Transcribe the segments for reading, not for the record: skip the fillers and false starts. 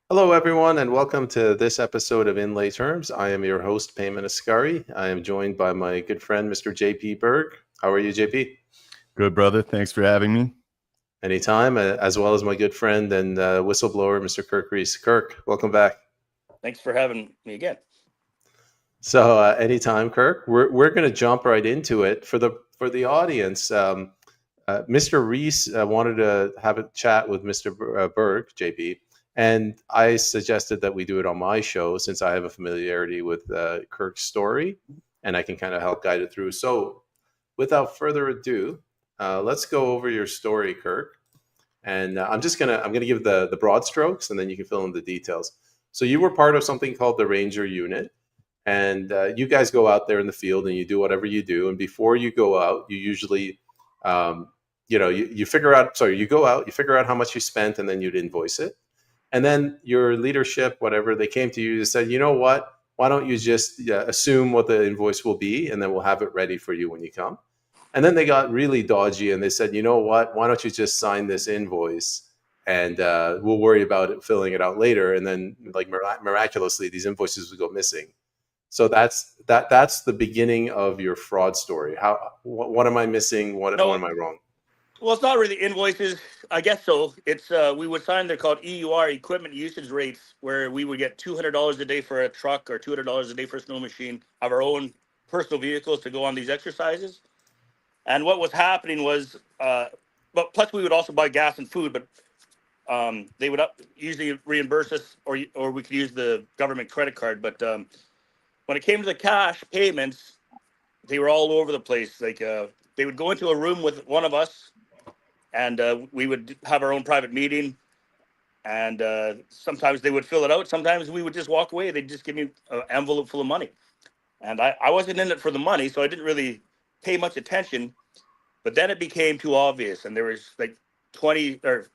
Hello, everyone, and welcome to this episode of In Lay Terms. I am your host, Payman Ascari. I am joined by my good friend, Mr. JP Berg. How are you, JP? Good, brother. Thanks for having me. Anytime, as well as my good friend and whistleblower, Mr. Kirk Riese. Kirk, welcome back. Thanks for having me again. So, anytime, Kirk. We're going to jump right into it for the audience. Mr. Reese wanted to have a chat with Mr. Berg, JP, and I suggested that we do it on my show since I have a familiarity with Kirk's story, and I can kind of help guide it through. So, without further ado, let's go over your story, Kirk. And I'm gonna give the broad strokes, and then you can fill in the details. So, you were part of something called the Ranger Unit, and you guys go out there in the field and you do whatever you do. And before you go out, you usually um, you figure out, sorry, you go out, you figure out how much you spent, and then you'd invoice it. And then your leadership, whatever, they came to you and said, you know what, why don't you just assume what the invoice will be, and then we'll have it ready for you when you come. And then they got really dodgy and they said, you know what, why don't you just sign this invoice, and we'll worry about it, filling it out later. And then, like, miraculously, these invoices would go missing. So that's the beginning of your fraud story. What am I missing? What No, am I wrong? well, it's not really invoices. I guess so. It's we would sign. They're called EUR, equipment usage rates, where we would get $200 a day for a truck or $200 a day for a snow machine of our own personal vehicles to go on these exercises. And what was happening was, but plus we would also buy gas and food, but they would usually reimburse us, or we could use the government credit card. But when it came to the cash payments, they were all over the place. Like they would go into a room with one of us, and we would have our own private meeting. And sometimes they would fill it out. Sometimes we would just walk away. They'd just give me an envelope full of money. And I wasn't in it for the money, so I didn't really pay much attention. But then it became too obvious, and there was like 20 or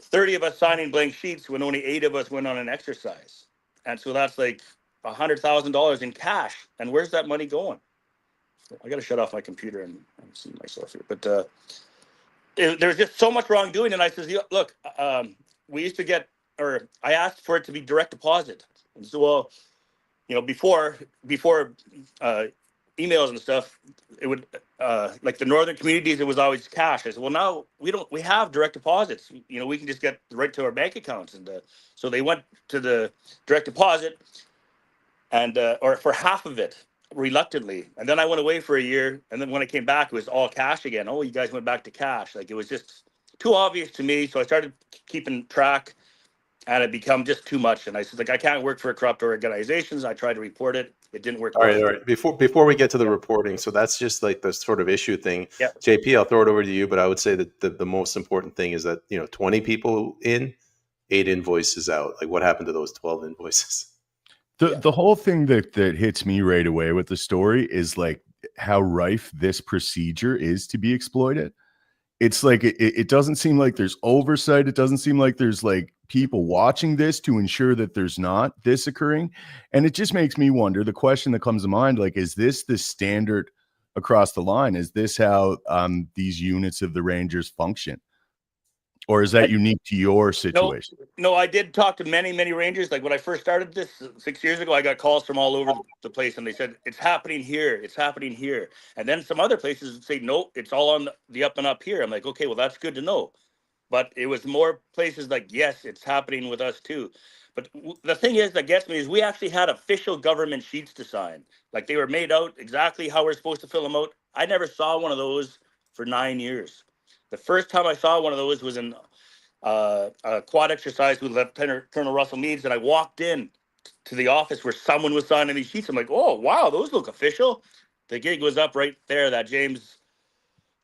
30 of us signing blank sheets when only 8 of us went on an exercise. And so that's like $100,000 in cash. And where's that money going? I got to shut off my computer and see myself here. But there's just so much wrongdoing. And I says, look, we used to get, or I asked for it to be direct deposit. And so, well, before emails and stuff, it would, like the northern communities, it was always cash. I said, well, now we have direct deposits. We can just get right to our bank accounts. And so they went to the direct deposit, and or for half of it, reluctantly. And then I went away for a year, and then when I came back, it was all cash again. Oh, you guys went back to cash. Like, it was just too obvious to me. So I started keeping track, and it become just too much. And I said, like, I can't work for corrupt organizations. I tried to report it. It didn't work. All right. Before we get to the reporting, so that's just like the sort of issue thing. Yeah. JP, I'll throw it over to you, but I would say that the most important thing is that 20 people in, 8 invoices out. Like, what happened to those 12 invoices? The whole thing that hits me right away with the story is like how rife this procedure is to be exploited. It's like it doesn't seem like there's oversight. It doesn't seem like there's like people watching this to ensure that there's not this occurring. And it just makes me wonder, the question that comes to mind, like, is this the standard across the line? Is this how these units of the Rangers function? Or is that unique to your situation? No, I did talk to many, many Rangers. Like when I first started this 6 years ago, I got calls from all over the place, and they said, it's happening here. It's happening here. And then some other places would say, no, it's all on the up and up here. I'm like, okay, well, that's good to know. But it was more places like, yes, it's happening with us too. But the thing is that gets me is we actually had official government sheets to sign. Like they were made out exactly how we're supposed to fill them out. I never saw one of those for 9 years. The first time I saw one of those was in a quad exercise with Lieutenant Colonel Russell Meads, and I walked in to the office where someone was signing these sheets. I'm like, oh, wow, those look official. The gig was up right there. That James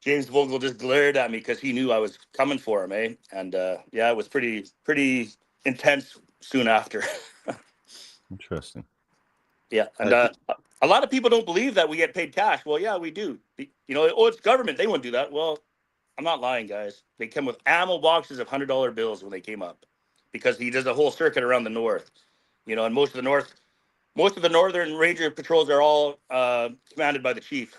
Vogel just glared at me because he knew I was coming for him, eh? And yeah, it was pretty intense soon after. Interesting. Yeah, and a lot of people don't believe that we get paid cash. Well, yeah, we do. Oh, it's government. They wouldn't do that. Well, I'm not lying, guys. They come with ammo boxes of $100 bills when they came up, because he does a whole circuit around the north. And most of the northern ranger patrols are all commanded by the chief,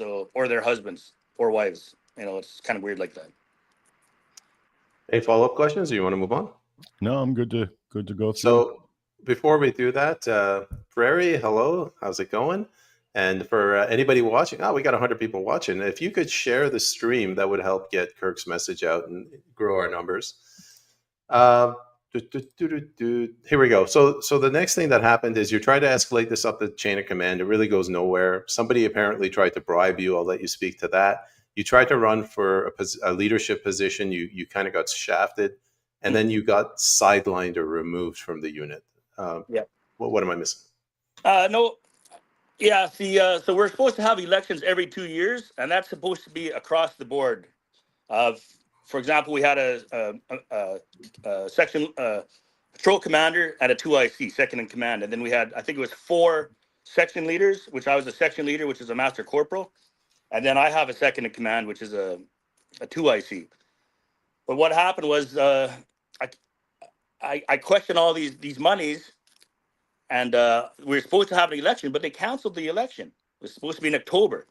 or their husbands or wives. It's kind of weird like that. Any follow-up questions, or you want to move on? No, I'm good to go through. So before we do that, Prairie, hello, how's it going? And for anybody watching, we got 100 people watching. If you could share the stream, that would help get Kirk's message out and grow our numbers. Here we go. So the next thing that happened is you try to escalate this up the chain of command. It really goes nowhere. Somebody apparently tried to bribe you. I'll let you speak to that. You tried to run for a leadership position. You kind of got shafted, and then you got sidelined or removed from the unit. Yeah. What am I missing? No. Yeah. See, so we're supposed to have elections every 2 years, and that's supposed to be across the board. For example, we had a section patrol commander and a 2IC, second in command, and then we had, I think it was 4 section leaders, which I was a section leader, which is a master corporal, and then I have a second in command, which is a 2IC. But what happened was I questioned all these monies, and we were supposed to have an election, but they canceled the election. It was supposed to be in October,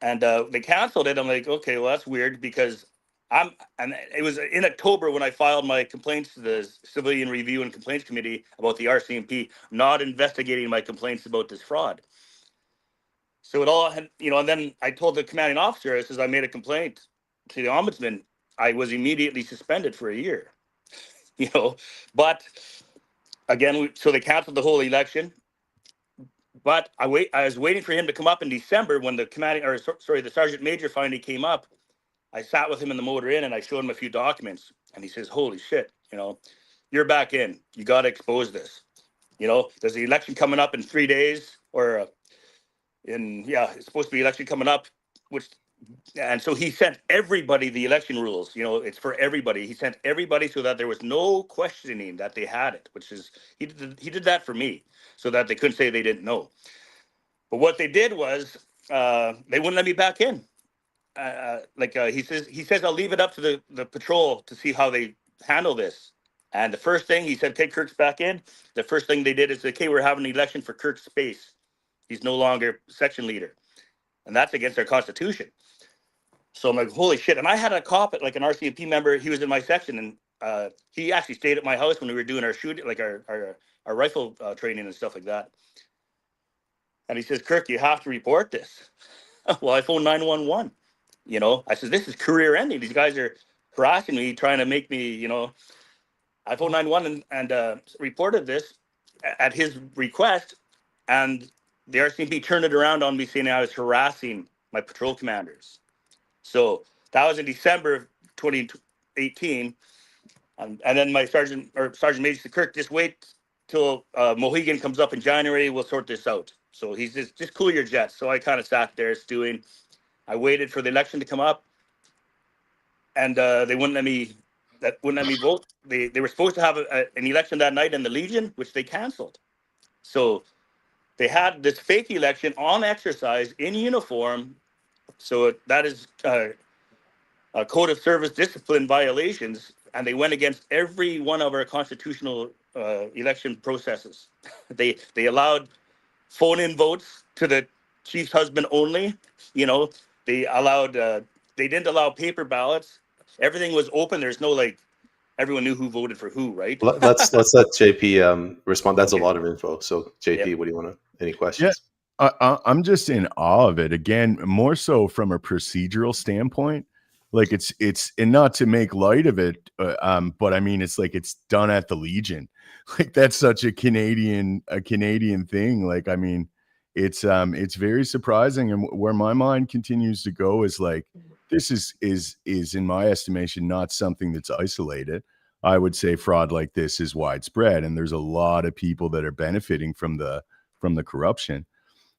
and they canceled it. I'm like, okay, well, that's weird, because and it was in October when I filed my complaints to the Civilian Review and Complaints Committee about the RCMP not investigating my complaints about this fraud. So it all had, and then I told the commanding officer, I says, I made a complaint to the ombudsman. I was immediately suspended for a year, but again, so they canceled the whole election. But I was waiting for him to come up in December when the sergeant major finally came up. I sat with him in the motor inn and I showed him a few documents, and he says, holy shit, you're back in. You got to expose this. There's the election coming up in 3 days, or it's supposed to be election coming up, and so he sent everybody the election rules. It's for everybody. He sent everybody so that there was no questioning that they had it, which is, he did that for me so that they couldn't say they didn't know. But what they did was they wouldn't let me back in. He says I'll leave it up to the patrol to see how they handle this. And the first thing he said, okay, Kirk's back in. The first thing they did is, okay, we're having an election for Kirk's space. He's no longer section leader, and that's against our constitution. So I'm like, holy shit. And I had a cop, like an RCMP member. He was in my section, and he actually stayed at my house when we were doing our shooting, like our rifle training and stuff like that. And he says, Kirk, you have to report this. Well, I phoned 911. I said, this is career ending. These guys are harassing me, trying to make me, I phoned 911 and reported this at his request. And the RCMP turned it around on me, saying I was harassing my patrol commanders. So that was in December of 2018. And then my sergeant major said, Kirk, just wait till Mohegan comes up in January. We'll sort this out. So he's just cool your jets. So I kind of sat there stewing. I waited for the election to come up, and they wouldn't let me vote. They were supposed to have an election that night in the Legion, which they canceled. So they had this fake election on exercise in uniform. So that is a code of service discipline violations, and they went against every one of our constitutional election processes. They allowed phone-in votes to the chief's husband only. They didn't allow paper ballots. Everything was open. There's no everyone knew who voted for who, right? Let's let JP respond. That's okay. A lot of info. So JP, What do you want to? Any questions? Yeah, I'm just in awe of it. Again, more so from a procedural standpoint. Like it's and not to make light of it, but I mean it's like it's done at the Legion. Like that's such a Canadian thing. Like I mean. It's very surprising, and where my mind continues to go is like this is in my estimation not something that's isolated. I would say fraud like this is widespread, and there's a lot of people that are benefiting from the corruption.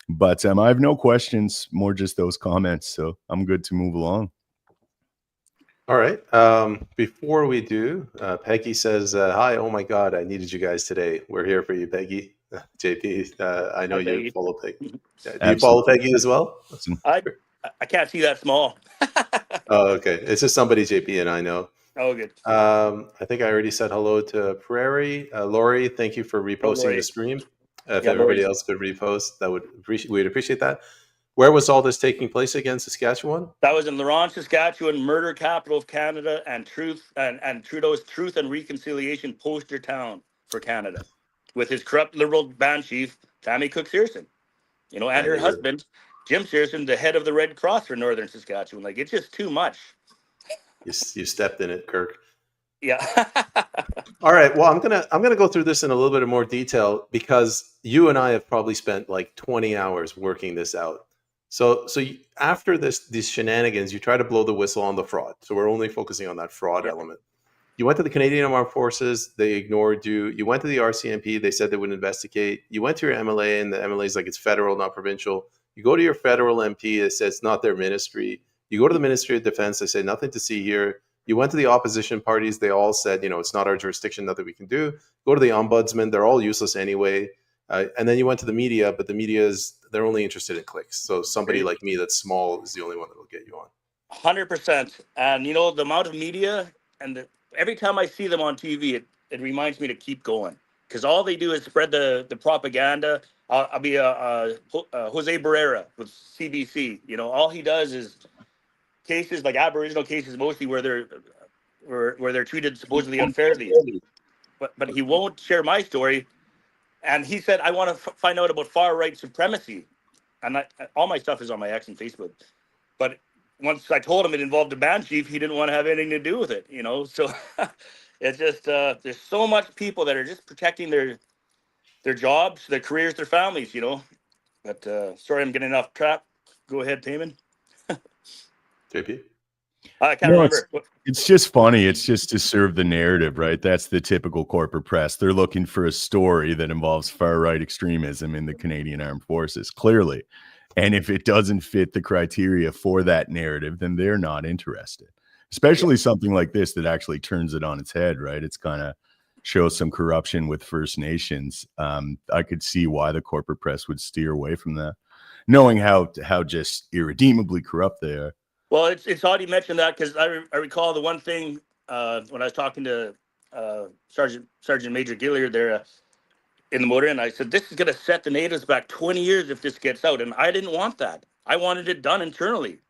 But I have no questions, more just those comments, so I'm good to move along. All right. Before we do, Peggy says, "Hi, oh my God, I needed you guys today. We're here for you, Peggy." JP, I know you follow Peggy. Do you follow Peggy as well? I can't see that small. Oh, okay. It's just somebody JP and I know. Oh, good. I think I already said hello to Prairie. Lori, thank you for reposting the stream. If everybody else could repost, we'd appreciate that. Where was all this taking place again? Saskatchewan? That was in Laurent, Saskatchewan, murder capital of Canada, and Trudeau's Truth and Reconciliation poster town for Canada, with his corrupt Liberal band chief Tammy Cook Searson, and Yeah, her husband Jim Searson, the head of the Red Cross for Northern Saskatchewan. Like, it's just too much. you stepped in it, Kirk. Yeah. All right. Well, I'm gonna go through this in a little bit of more detail because you and I have probably spent like 20 hours working this out. So after these shenanigans, you try to blow the whistle on the fraud. So we're only focusing on that fraud element. You went to the Canadian Armed Forces, they ignored you. You went to the RCMP, they said they would investigate. You went to your MLA, and the MLA is like, it's federal, not provincial. You go to your federal MP, it says it's not their ministry. You go to the Ministry of Defense, they say nothing to see here. You went to the opposition parties, they all said, it's not our jurisdiction, nothing we can do. Go to the ombudsman, they're all useless anyway. And then you went to the media, but the media they're only interested in clicks. So somebody like me that's small is the only one that will get you on. 100%. And the amount of media, and every time I see them on TV, it reminds me to keep going, because all they do is spread the propaganda. I'll be Jose Barrera with CBC. All he does is cases like Aboriginal cases, mostly where they're treated supposedly unfairly. But he won't share my story. And he said, I want to find out about far right supremacy. And all my stuff is on my X and Facebook. But once I told him it involved a band chief, he didn't want to have anything to do with it. So it's just there's so much people that are just protecting their jobs, their careers, their families. But sorry, I'm getting off track. Go ahead, Taman. JP? I can't remember. It's just funny. It's just to serve the narrative, right? That's the typical corporate press. They're looking for a story that involves far-right extremism in the Canadian Armed Forces, clearly. And if it doesn't fit the criteria for that narrative, then they're not interested. Especially something like this that actually turns it on its head, right? It's kind of shows some corruption with First Nations. I could see why the corporate press would steer away from that, knowing how just irredeemably corrupt they are. Well, it's odd you mentioned that, because I recall the one thing when I was talking to Sergeant Major Gilliard there in the motor, and I said, this is going to set the natives back 20 years if this gets out. And I didn't want that. I wanted it done internally,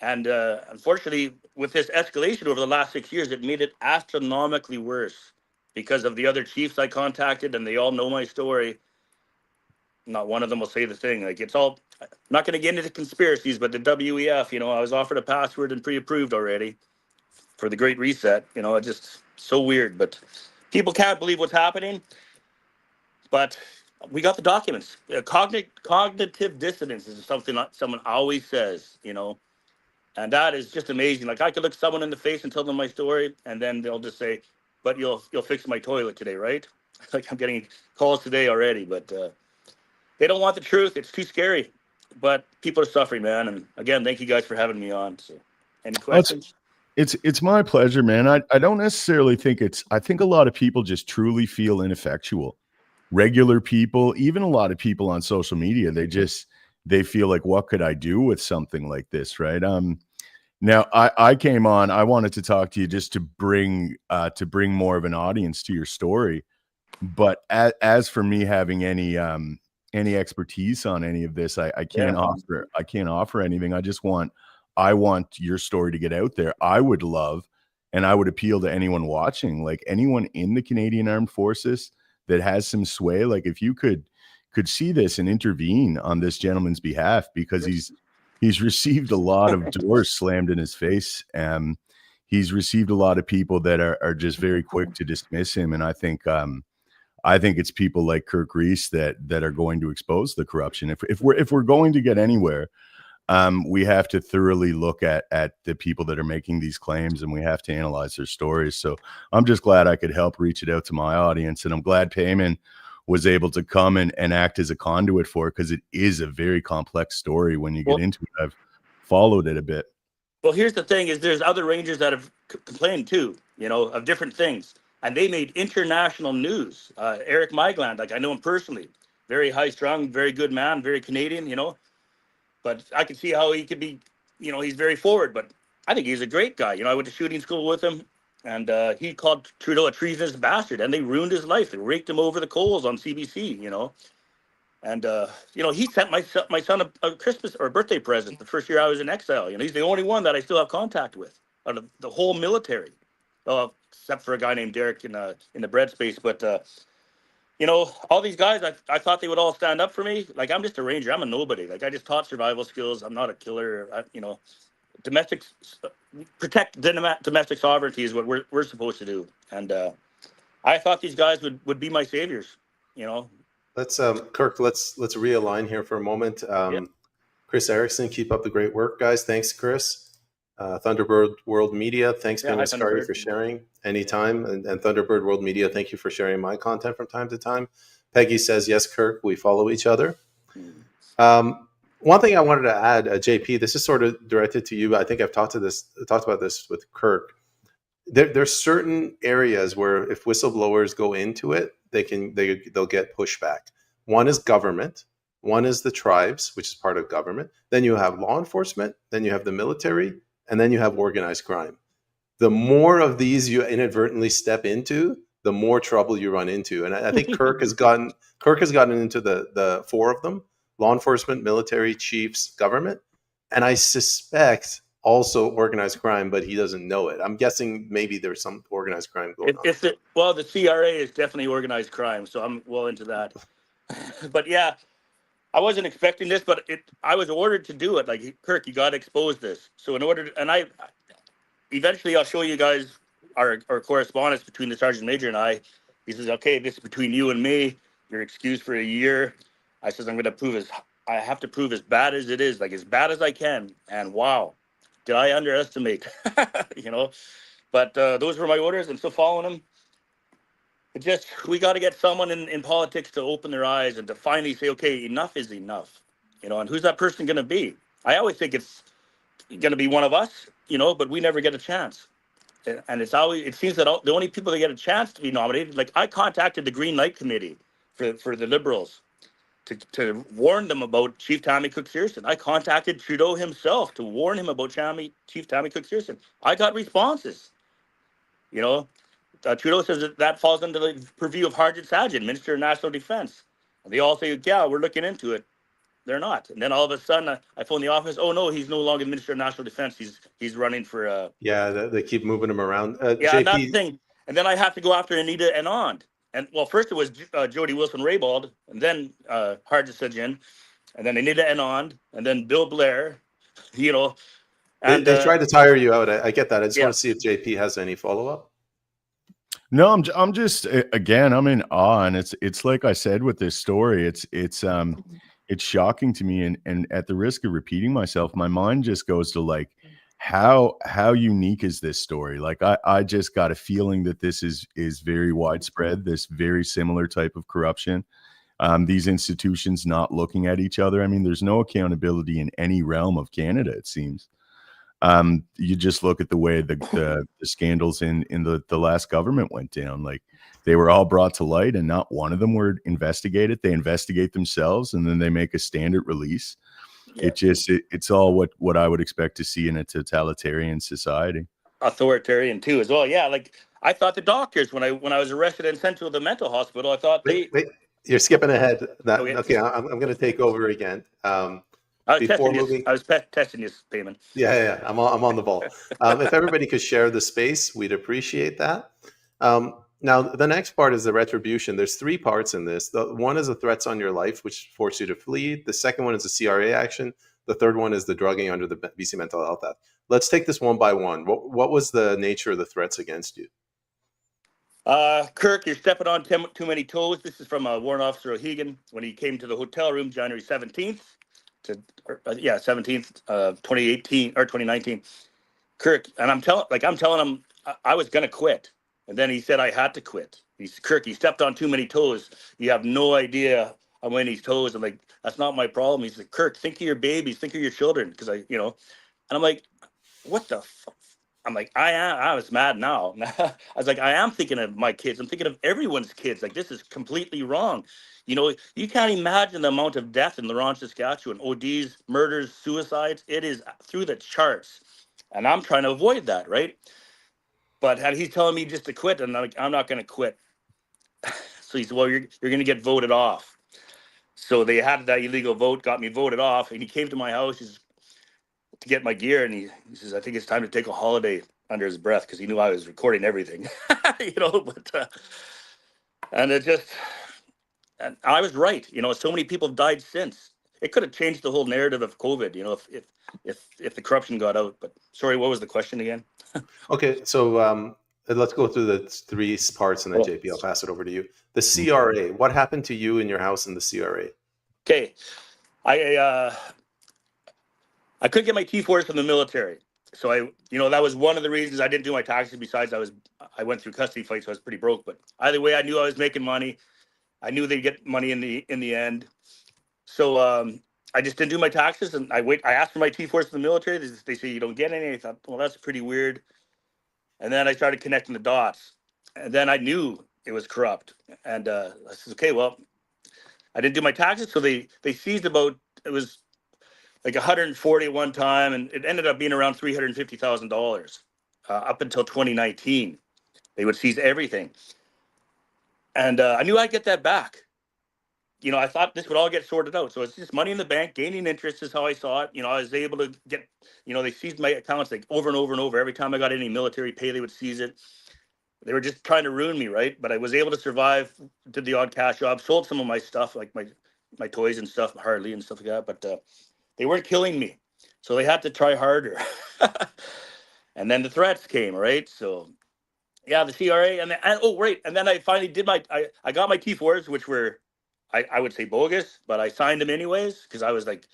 And unfortunately, with this escalation over the last 6 years, it made it astronomically worse because of the other chiefs I contacted, and they all know my story. Not one of them will say the thing. Like, it's all, I'm not going to get into conspiracies, but the WEF, I was offered a password and pre-approved already for the Great Reset. It's just so weird. But people can't believe what's happening. But we got the documents. Cognitive dissonance is something that someone always says, and that is just amazing. Like, I could look someone in the face and tell them my story, and then they'll just say, but you'll fix my toilet today, right? Like, I'm getting calls today already, but they don't want the truth. It's too scary. But people are suffering, man. And again, thank you guys for having me on. So, any questions? It's my pleasure, man. I don't necessarily think I think a lot of people just truly feel ineffectual. Regular people, even a lot of people on social media, they feel like, what could I do with something like this, right? Now I came on, I wanted to talk to you just to bring more of an audience to your story. But as for me having any expertise on any of this, I can't offer anything. I want your story to get out there. I would love, and I would appeal to anyone watching, like anyone in the Canadian Armed Forces that has some sway, like if you could see this and intervene on this gentleman's behalf, because he's received a lot of doors slammed in his face. He's received a lot of people that are just very quick to dismiss him. And I think it's people like Kirk Riese that are going to expose the corruption. If we're going to get anywhere, we have to thoroughly look at the people that are making these claims, and we have to analyze their stories. So I'm just glad I could help reach it out to my audience, and I'm glad Payman was able to come and act as a conduit for it, because it is a very complex story when you get into it. I've followed it a bit. Well, here's the thing: is there's other Rangers that have complained too, of different things, and they made international news. Eric Migland, like, I know him personally, very high strung, very good man, very Canadian, But I can see how he could be, he's very forward. But I think he's a great guy. I went to shooting school with him, and he called Trudeau a treasonous bastard, and they ruined his life. They raked him over the coals on CBC, And he sent my son a Christmas or a birthday present the first year I was in exile. He's the only one that I still have contact with out of the whole military, except for a guy named Derek in the bread space. But all these guys, I thought they would all stand up for me. Like, I'm just a ranger. I'm a nobody. Like, I just taught survival skills. I'm not a killer. Domestic protect domestic sovereignty is what we're supposed to do. And I thought these guys would be my saviors. Let's Kirk. Let's realign here for a moment. Yeah. Chris Erickson, keep up the great work, guys. Thanks, Chris. Thunderbird World Media, thanks, Yeah, hi, Ascari, Thunderbird. for sharing anytime. And Thunderbird World Media, thank you for sharing my content from time to time. Peggy says, yes, Kirk, we follow each other. One thing I wanted to add, JP, this is sort of directed to you. I think I've talked about this with Kirk. There's certain areas where if whistleblowers go into it, they'll get pushback. One is government. One is the tribes, which is part of government. Then you have law enforcement. Then you have the military. And then you have organized crime. The more of these you inadvertently step into, the more trouble you run into. And I think Kirk has gotten into the four of them: law enforcement, military, chiefs, government. And I suspect also organized crime, but he doesn't know it. I'm guessing maybe there's some organized crime going on. The CRA is definitely organized crime, so I'm well into that. But yeah, I wasn't expecting this, but I was ordered to do it. Like, Kirk, you got to expose this. So eventually I'll show you guys our correspondence between the sergeant major and I. He says, okay, this is between you and me. You're excused for a year. I says, I have to prove as bad as it is, like as bad as I can. And wow, did I underestimate, but those were my orders. I'm still following them. We got to get someone in politics to open their eyes and to finally say, okay, enough is enough, and who's that person going to be? I always think it's going to be one of us, but we never get a chance. And it seems that the only people that get a chance to be nominated, like I contacted the Green Light Committee for the Liberals to warn them about Chief Tammy Cook-Searson. I contacted Trudeau himself to warn him about Chief Tammy Cook-Searson. I got responses, Trudeau says that falls under the purview of Harjit Sajjan, Minister of National Defense. And they all say, yeah, we're looking into it. They're not. And then all of a sudden, I phone the office. Oh, no, he's no longer Minister of National Defense. He's running for... yeah, they keep moving him around. Yeah, JP... that's the thing. And then I have to go after Anita Anand. And, well, first it was Jody Wilson-Raybould, and then Harjit Sajjan, and then Anita Anand, and then Bill Blair, And they tried to tire you out. I get that. I just want to see if JP has any follow-up. No, I'm just, again, I'm in awe, and it's like I said with this story, it's shocking to me, and at the risk of repeating myself, my mind just goes to like, how unique is this story? Like I just got a feeling that this is very widespread, this very similar type of corruption. These institutions not looking at each other. I mean, there's no accountability in any realm of Canada, it seems. You just look at the way the scandals in the last government went down. Like, they were all brought to light and not one of them were investigated. They investigate themselves and then they make a standard release. Yeah. It's all what I would expect to see in a totalitarian society. Authoritarian too, as well. Yeah, like I thought the doctors when I was arrested and sent to the mental hospital, I thought wait, you're skipping ahead. Okay, I'm going to take over again. I was testing this, payment. Yeah. I'm on the ball. If everybody could share the space, we'd appreciate that. Now, the next part is the retribution. There's 3 parts in this. The one is the threats on your life, which force you to flee. The second one is the CRA action. The third one is the drugging under the BC Mental Health Act. Let's take this one by one. What was the nature of the threats against you? Kirk, you're stepping on too many toes. This is from Warrant Officer O'Hagan when he came to the hotel room January 17th. 17th, 2018 or 2019. Kirk, and I'm telling him I was gonna quit, and then he said I had to quit. Kirk, you stepped on too many toes. You have no idea how many toes. I'm like, that's not my problem. He's like, Kirk, think of your babies, think of your children, because and I'm like, what the fuck? I'm like, I was mad now. I was like, I am thinking of my kids. I'm thinking of everyone's kids. Like, this is completely wrong. You can't imagine the amount of death in Laurent, Saskatchewan, ODs, murders, suicides. It is through the charts. And I'm trying to avoid that, right? But he's telling me just to quit, and I'm like, I'm not going to quit. So he said, well, you're going to get voted off. So they had that illegal vote, got me voted off, and he came to my house to get my gear, and he says, "I think it's time to take a holiday," under his breath, because he knew I was recording everything, But and it just, and I was right. So many people have died since. It could have changed the whole narrative of COVID. If the corruption got out. But sorry, what was the question again? Okay, so let's go through the three parts, and then Oh. JP, I'll pass it over to you. The CRA. What happened to you in your house in the CRA? Okay, I couldn't get my T4s from the military. So that was one of the reasons I didn't do my taxes. Besides, I went through custody fights, so I was pretty broke. But either way, I knew I was making money. I knew they'd get money in the end. So I just didn't do my taxes, and I asked for my T4s from the military. They say you don't get any. I thought, well, that's pretty weird. And then I started connecting the dots, and then I knew it was corrupt. And I said, okay, well, I didn't do my taxes, so they seized it was like 140 at one time, and it ended up being around $350,000 up until 2019. They would seize everything, and I knew I'd get that back. I thought this would all get sorted out. So it's just money in the bank, gaining interest is how I saw it. I was able to get, they seized my accounts like over and over and over. Every time I got any military pay, they would seize it. They were just trying to ruin me, right? But I was able to survive, did the odd cash job, sold some of my stuff, like my toys and stuff, Harley and stuff like that. But they weren't killing me. So they had to try harder. And then the threats came, right? So yeah, the CRA, and then I finally did I got my T4s, which were, I would say bogus, but I signed them anyways because I was like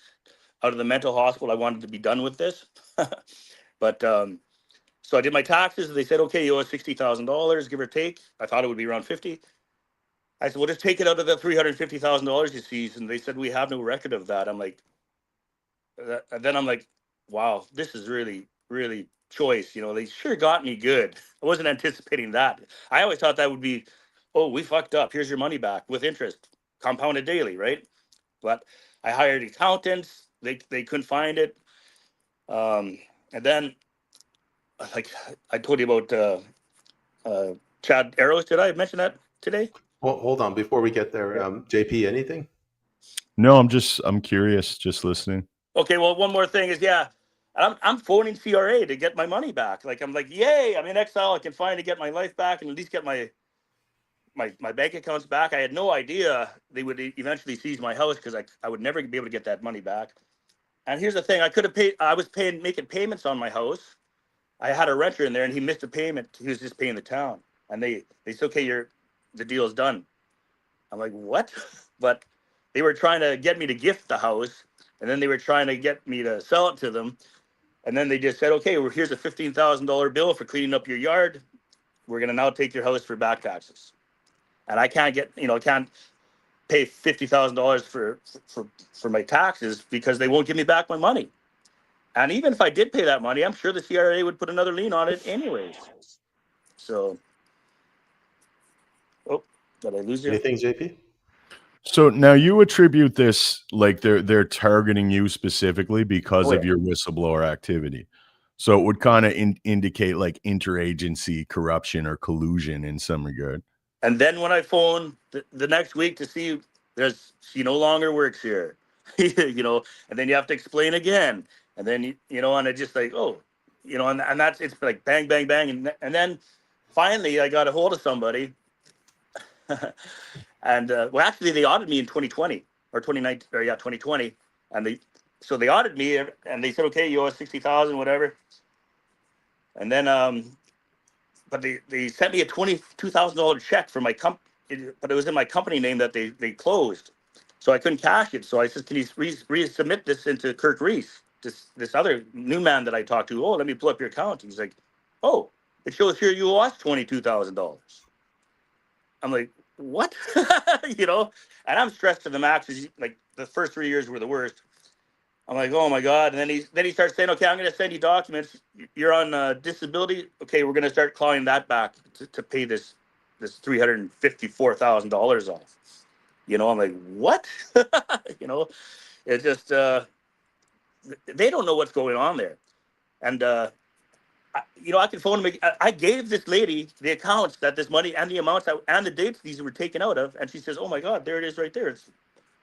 out of the mental hospital. I wanted to be done with this. But so I did my taxes, and they said, okay, you owe us $60,000, give or take. I thought it would be around 50. I said, well, just take it out of the $350,000 you seized. And they said, we have no record of that. I'm like, and then I'm like, wow, this is really, really choice. They sure got me good. I wasn't anticipating that. I always thought that would be, oh, we fucked up. Here's your money back with interest, compounded daily, right? But I hired accountants. They couldn't find it. And then, like I told you about Chad Arrows. Did I mention that today? Well, hold on, before we get there, JP, anything? No, I'm curious, just listening. Okay, well, one more thing is, yeah, I'm phoning CRA to get my money back. Like, I'm like, yay, I'm in exile. I can finally get my life back and at least get my bank accounts back. I had no idea they would eventually seize my house because I would never be able to get that money back. And here's the thing, I was making payments on my house. I had a renter in there and he missed a payment. He was just paying the town. And they said, okay, the deal's done. I'm like, what? But they were trying to get me to gift the house. And then they were trying to get me to sell it to them. And then they just said, okay, well, here's a $15,000 bill for cleaning up your yard. We're going to now take your house for back taxes. And I can't I can't pay $50,000 for my taxes because they won't give me back my money. And even if I did pay that money, I'm sure the CRA would put another lien on it anyways. So, oh, did I lose you? Anything, JP? So now you attribute this like they're targeting you specifically because of your whistleblower activity. So it would kind of indicate like interagency corruption or collusion in some regard. And then when I phone the next week to see she no longer works here, and then you have to explain again. And then, and it's just like, oh, and that's, it's like bang, bang, bang. And then finally I got a hold of somebody and, well, actually they audited me in 2020 or 2019 or 2020. And they audited me and they said, okay, you owe us 60,000, whatever. And then, but they sent me a $22,000 check for my company, but it was in my company name that they closed. So I couldn't cash it. So I said, can you resubmit this into Kirk Riese, this other new man that I talked to? Oh, let me pull up your account. He's like, oh, it shows here you lost $22,000. I'm like, what? And I'm stressed to the max. Like the first 3 years were the worst. I'm like, oh my God. And then he starts saying, okay, I'm going to send you documents. You're on disability. Okay, we're going to start clawing that back to pay this $354,000 off. I'm like, what? It just, they don't know what's going on there. And, I can phone them. I gave this lady the accounts that this money and the amounts and the dates these were taken out of. And she says, oh my God, there it is right there.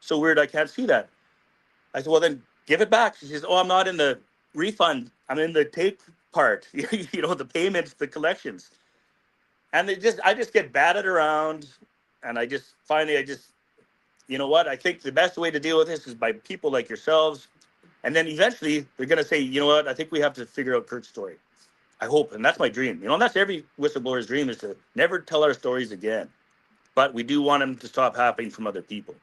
so weird. I can't see that. I said, well, then give it back. She says, oh, I'm not in the refund. I'm in the tape part. You know, the payments, the collections. And I just get batted around. And finally, you know what? I think the best way to deal with this is by people like yourselves. And then eventually they're going to say, you know what? I think we have to figure out Kirk's story. I hope. And that's my dream. You know, and that's every whistleblower's dream, is to never tell our stories again. But we do want them to stop happening from other people.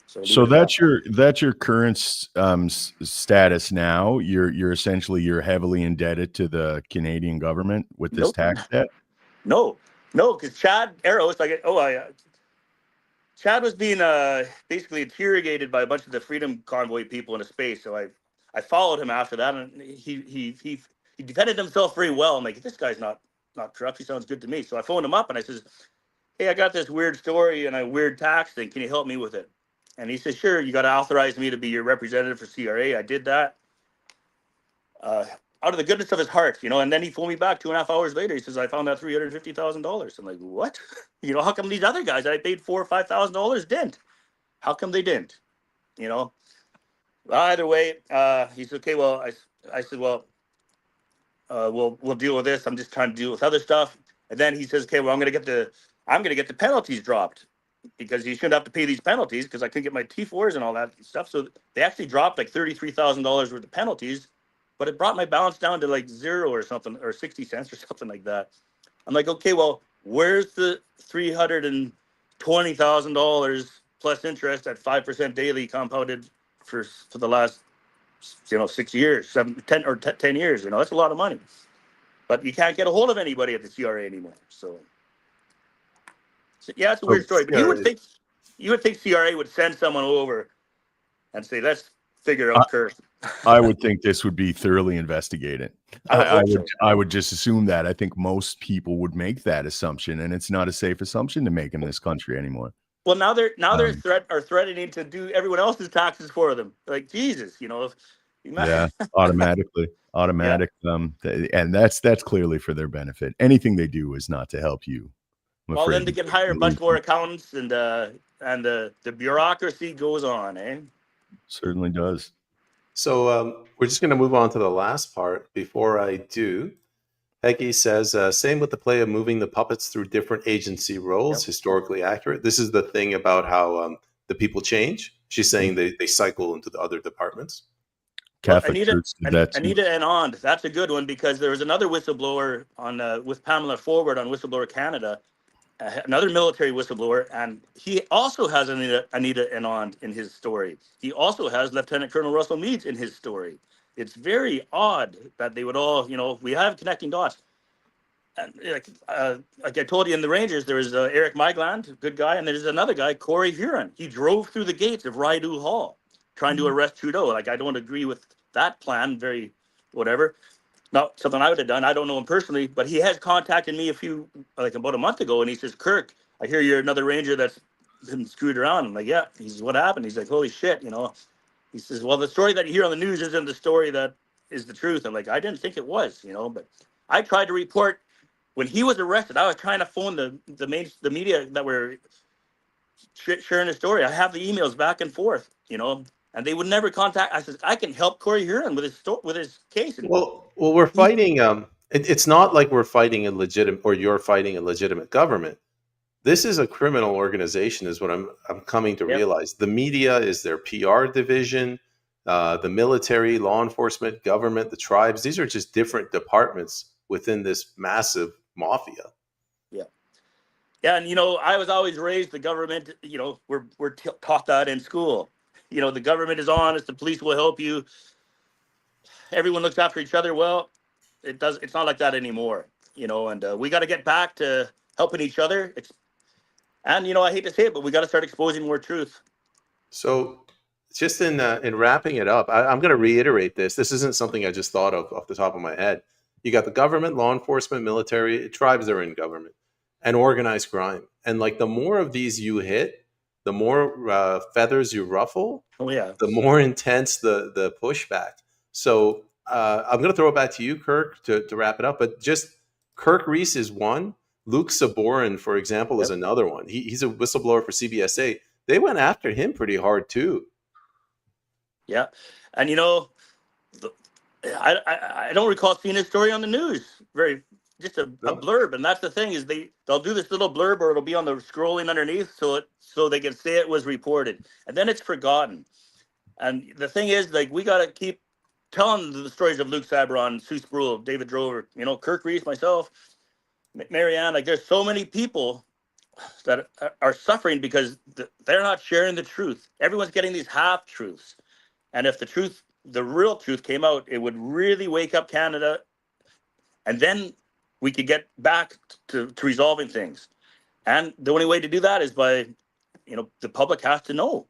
So that's your current status now. You're essentially heavily indebted to the Canadian government with this tax debt. No, because Chad Arrows, Chad was being basically interrogated by a bunch of the Freedom Convoy people in space. So I followed him after that, and he defended himself very well. I'm like, this guy's not corrupt. He sounds good to me. So I phoned him up and I says, hey, I got this weird story and a weird tax thing. Can you help me with it? And he says, sure. You got to authorize me to be your representative for CRA. I did that. Out of the goodness of his heart, you know, and then he phoned me back 2.5 hours later. He says, I found that $350,000. I'm like, what? You know, how come these other guys that I paid $4,000 or $5,000 didn't? How come they didn't? You know, either way, he said, okay, well, I said, well, we'll deal with this. I'm just trying to deal with other stuff. And then he says, okay, well, I'm going to get the penalties dropped, because you shouldn't have to pay these penalties, because I couldn't get my T4s and all that stuff. So they actually dropped like $33,000 worth of penalties. But it brought my balance down to like 0 or something, or 60 cents or something like that. I'm like, okay, well, where's the $320,000 plus interest at 5% daily compounded for the last, 6 years, 10 years? You know, that's a lot of money. But you can't get a hold of anybody at the CRA anymore. So yeah, it's a weird story. But you would think CRA would send someone over and say, let's figure out Kirk. I would think this would be thoroughly investigated. I would just assume that. I think most people would make that assumption, and it's not a safe assumption to make in this country anymore. Well, now they're threatening to do everyone else's taxes for them. Like, Jesus, you know. Yeah, automatically. Yeah. And that's clearly for their benefit. Anything they do is not to help you. Well, then they can hire a bunch more accountants, and the bureaucracy goes on, eh? Certainly does. So we're just going to move on to the last part. Before I do, Peggy says, same with the play of moving the puppets through different agency roles, yep. Historically accurate. This is the thing about how the people change. She's saying they cycle into the other departments. Catholic Church did that too. Anita Anand, that's a good one, because there was another whistleblower with Pamela Forward on Whistleblower Canada, another military whistleblower, and he also has Anita Anand in his story. He also has Lieutenant Colonel Russell Meads in his story. It's very odd that they would all, we have connecting dots. And like I told you in the Rangers, there was Eric Migland, good guy, and there's another guy, Corey Huron. He drove through the gates of Rydoo Hall trying to arrest Trudeau. Like, I don't agree with that plan, very whatever. Not something I would have done. I don't know him personally, but he has contacted me about a month ago, and he says, Kirk, I hear you're another Ranger that's been screwed around. I'm like, yeah. He says, what happened? He's like, holy shit, He says, well, the story that you hear on the news isn't the story that is the truth. I'm like, I didn't think it was, but I tried to report when he was arrested. I was trying to phone the media that were sharing the story. I have the emails back and forth, and they would never contact. I said, I can help Corey Huron with his case. And well, we're fighting. It's not like we're fighting you're fighting a legitimate government. This is a criminal organization, is what I'm coming to realize. The media is their PR division, the military, law enforcement, government, the tribes. These are just different departments within this massive mafia. Yeah. Yeah, and I was always raised the government. We're taught that in school. The government is honest. The police will help you. Everyone looks after each other. Well, it's not like that anymore. And we got to get back to helping each other. And I hate to say it, but we got to start exposing more truth. So, just in wrapping it up, I'm going to reiterate this. This isn't something I just thought of off the top of my head. You got the government, law enforcement, military, tribes are in government, and organized crime. And like the more of these you hit, the more feathers you ruffle, the more intense the pushback. So I'm going to throw it back to you, Kirk, to wrap it up. But just Kirk Riese is one. Luke Saborin, for example, is another one. He's a whistleblower for CBSA. they went after him pretty hard too. Yeah, and I don't recall seeing his story on the news. Just a No? blurb, and that's the thing is they'll do this little blurb, or it'll be on the scrolling underneath, so they can say it was reported, and then it's forgotten. And the thing is, like, we got to keep telling the stories of Luke Sabron, Sue Sproul, David Drover, Kirk Riese, myself, Marianne. Like, there's so many people that are suffering because they're not sharing the truth. Everyone's getting these half truths, and if the real truth came out, it would really wake up Canada, and then we could get back to resolving things. And the only way to do that is by, the public has to know.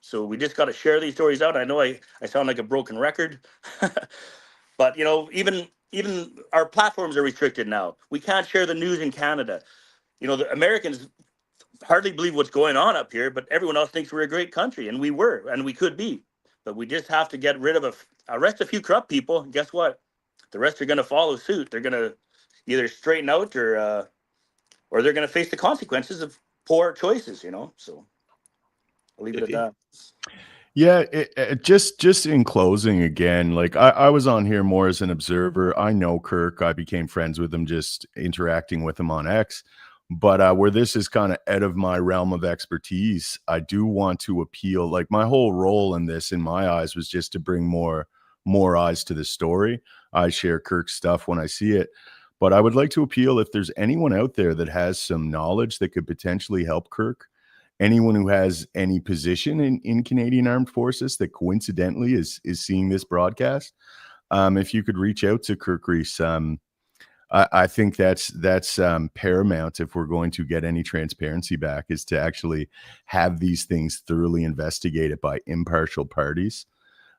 So we just got to share these stories out. I know I sound like a broken record, but even our platforms are restricted now. We can't share the news in Canada. The Americans hardly believe what's going on up here, but everyone else thinks we're a great country, and we were, and we could be. But we just have to get rid of arrest a few corrupt people. And guess what? The rest are going to follow suit. They're going to either straighten out or they're going to face the consequences of poor choices. So I'll leave it at that. Yeah, just in closing again, like I was on here more as an observer. I know Kirk. I became friends with him just interacting with him on X. But where this is kind of out of my realm of expertise, I do want to appeal. Like my whole role in this, in my eyes, was just to bring more eyes to the story. I share Kirk's stuff when I see it. But I would like to appeal if there's anyone out there that has some knowledge that could potentially help Kirk. Anyone who has any position in Canadian Armed Forces that coincidentally is seeing this broadcast, if you could reach out to Kirk Riese, I think that's paramount if we're going to get any transparency back, is to actually have these things thoroughly investigated by impartial parties.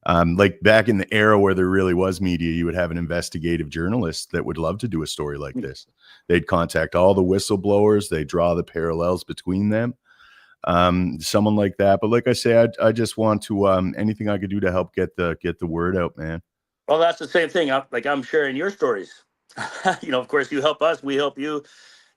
Like back in the era where there really was media, you would have an investigative journalist that would love to do a story like this. They'd contact all the whistleblowers. They draw the parallels between them. Someone like that. But like I say, I just want to anything I could do to help get the word out, man. Well, that's the same thing. I'm sharing your stories. Of course, you help us, we help you.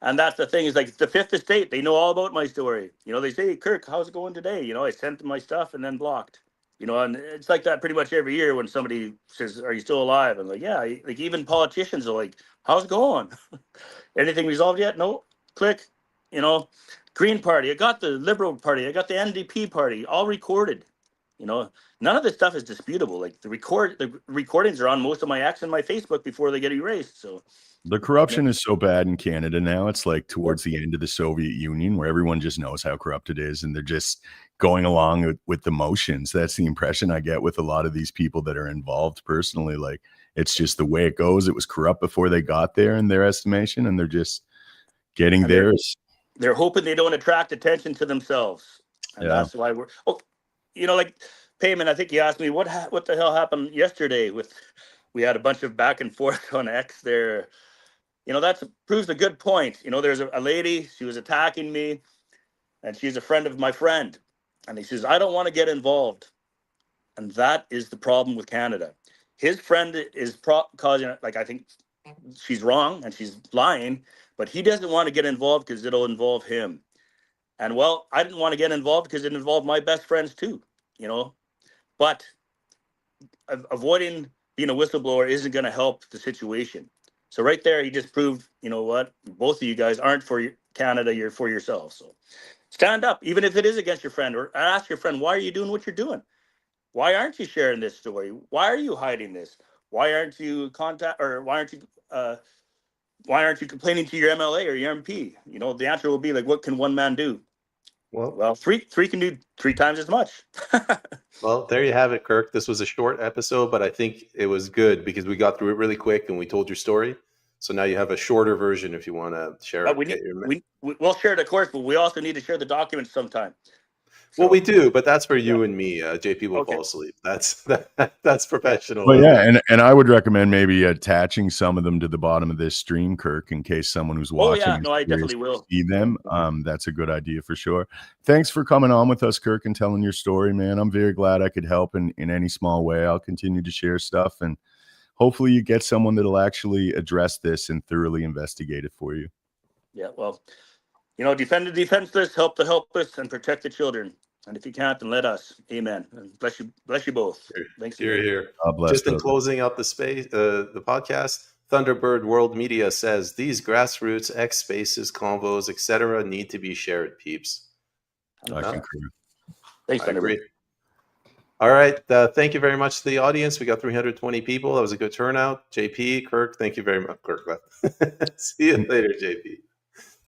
And that's the thing, is like the Fifth Estate, they know all about my story. They say, Kirk, how's it going today? I sent them my stuff and then blocked. And it's like that pretty much every year when somebody says, are you still alive? I'm like, yeah. Like even politicians are like, how's it going? Anything resolved yet? No. Click. Green Party, I got the Liberal Party, I got the NDP Party, all recorded. None of this stuff is disputable. Like the recordings are on most of my X and my Facebook before they get erased. So the corruption is so bad in Canada now. It's like towards the end of the Soviet Union, where everyone just knows how corrupt it is, and they're just going along with the motions. That's the impression I get with a lot of these people that are involved personally. Like it's just the way it goes. It was corrupt before they got there in their estimation, and they're just getting theirs. They're hoping they don't attract attention to themselves. And that's why like Payman, I think you asked me what the hell happened yesterday we had a bunch of back and forth on X there. That proves a good point. There's a lady, she was attacking me, and she's a friend of my friend. And he says, I don't want to get involved. And that is the problem with Canada. His friend is causing it. Like, I think she's wrong and she's lying, but he doesn't want to get involved because it'll involve him. And well, I didn't want to get involved because it involved my best friends too, but avoiding being a whistleblower isn't going to help the situation. So right there, he just proved, what, both of you guys aren't for Canada, you're for yourselves. So stand up, even if it is against your friend, or ask your friend, why are you doing what you're doing? Why aren't you sharing this story? Why are you hiding this? Why aren't you why aren't you complaining to your MLA or your MP? The answer will be like, what can one man do? Well, three can do 3 times as much. Well, there you have it, Kirk. This was a short episode, but I think it was good because we got through it really quick and we told your story. So now you have a shorter version if you want to share it. We'll share it, of course, but we also need to share the documents sometime. So, well, we do, but that's for you and me. JP will fall asleep. That's professional. Well, yeah, and I would recommend maybe attaching some of them to the bottom of this stream, Kirk, in case someone who's watching. Oh yeah, no, I definitely will see them. That's a good idea for sure. Thanks for coming on with us, Kirk, and telling your story, man. I'm very glad I could help in any small way. I'll continue to share stuff, and hopefully you get someone that'll actually address this and thoroughly investigate it for you. Yeah, well, defend the defenseless, help the helpless, and protect the children. And if you can't, then let us. Amen. And bless you both. Thanks Here, again. here. God bless, Just in brother. closing up the podcast, Thunderbird World Media says these grassroots X Spaces convos, etc., need to be shared, peeps. I concur. Thanks, I Thunderbird. agree. All right. Thank you very much to the audience. We got 320 people. That was a good turnout. JP, Kirk, thank you very much. Kirk left. See you later, JP.